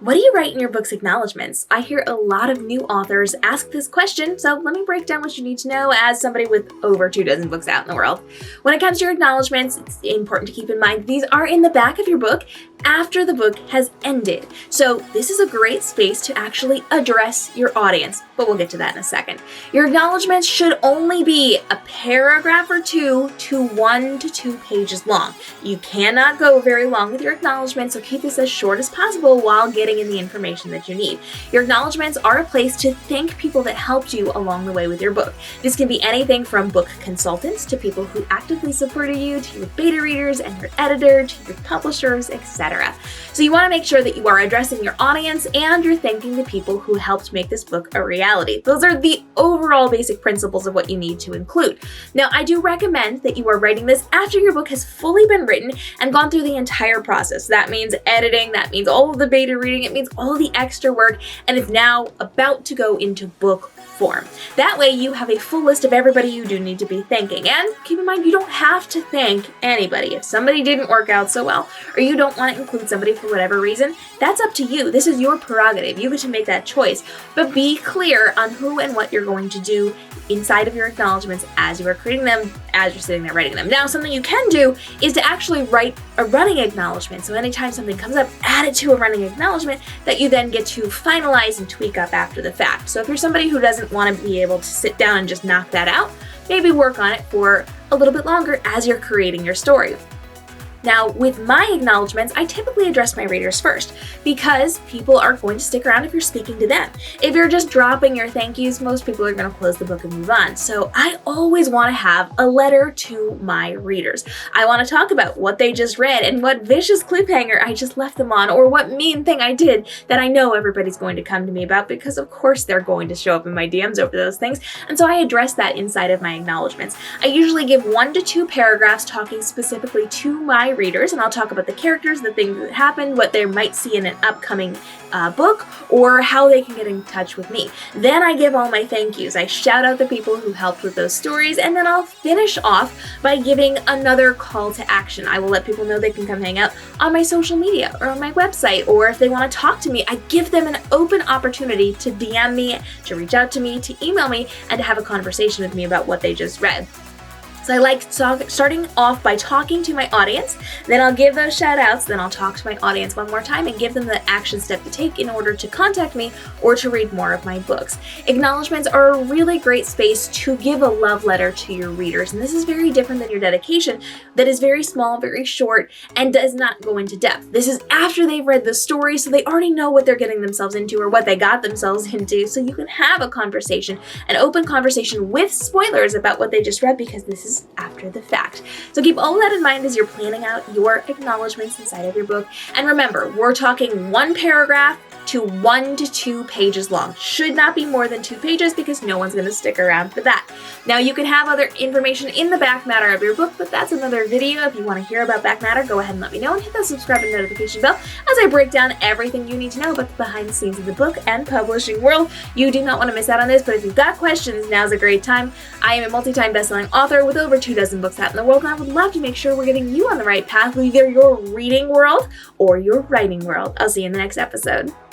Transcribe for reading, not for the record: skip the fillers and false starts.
What do you write in your book's acknowledgements? I hear a lot of new authors ask this question, so let me break down what you need to know as somebody with over 24 books out in the world. When it comes to your acknowledgements, it's important to keep in mind these are in the back of your book after the book has ended. So this is a great space to actually address your audience, but we'll get to that in a second. Your acknowledgements should only be a paragraph or two to 1 to 2 pages long. You cannot go very long with your acknowledgements, so keep this as short as possible while getting in the information that you need. Your acknowledgements are a place to thank people that helped you along the way with your book. This can be anything from book consultants to people who actively supported you, to your beta readers and your editor, to your publishers, etc. So you want to make sure that you are addressing your audience and you're thanking the people who helped make this book a reality. Those are the overall basic principles of what you need to include. Now, I do recommend that you are writing this after your book has fully been written and gone through the entire process. That means editing, that means all of the beta reading, it means all of the extra work, and it's now about to go into book form. That way you have a full list of everybody you do need to be thanking. And keep in mind, you don't have to thank anybody. If somebody didn't work out so well, or you don't want to include somebody for whatever reason, that's up to you. This is your prerogative. You get to make that choice. But be clear on who and what you're going to do inside of your acknowledgements as you are creating them, as you're sitting there writing them. Now, something you can do is to actually write a running acknowledgement. So anytime something comes up, add it to a running acknowledgement that you then get to finalize and tweak up after the fact. So if you're somebody who doesn't want to be able to sit down and just knock that out, maybe work on it for a little bit longer as you're creating your story. Now, with my acknowledgements, I typically address my readers first because people are going to stick around if you're speaking to them. If you're just dropping your thank yous, most people are going to close the book and move on. So I always want to have a letter to my readers. I want to talk about what they just read and what vicious cliffhanger I just left them on, or what mean thing I did that I know everybody's going to come to me about, because of course they're going to show up in my DMs over those things. And so I address that inside of my acknowledgements. I usually give 1 to 2 paragraphs talking specifically to my readers, and I'll talk about the characters, the things that happened, what they might see in an upcoming book, or how they can get in touch with me. Then I give all my thank yous. I shout out the people who helped with those stories, and then I'll finish off by giving another call to action. I will let people know they can come hang out on my social media or on my website, or if they want to talk to me, I give them an open opportunity to DM me, to reach out to me, to email me, and to have a conversation with me about what they just read. So I like starting off by talking to my audience, then I'll give those shout outs, then I'll talk to my audience one more time and give them the action step to take in order to contact me or to read more of my books. Acknowledgements are a really great space to give a love letter to your readers, and this is very different than your dedication that is very small, very short, and does not go into depth. This is after they've read the story, so they already know what they're getting themselves into or what they got themselves into, so you can have a conversation, an open conversation with spoilers about what they just read, because this is after the fact. So keep all that in mind as you're planning out your acknowledgements inside of your book. And remember, we're talking 1 paragraph to 1 to 2 pages long. Should not be more than 2 pages because no one's going to stick around for that. Now, you can have other information in the back matter of your book, but that's another video. If you want to hear about back matter, go ahead and let me know, and hit that subscribe and notification bell as I break down everything you need to know about the behind the scenes of the book and publishing world. You do not want to miss out on this, but if you've got questions, now's a great time. I am a multi-time best-selling author with over 24 books out in the world, and I would love to make sure we're getting you on the right path with either your reading world or your writing world. I'll see you in the next episode.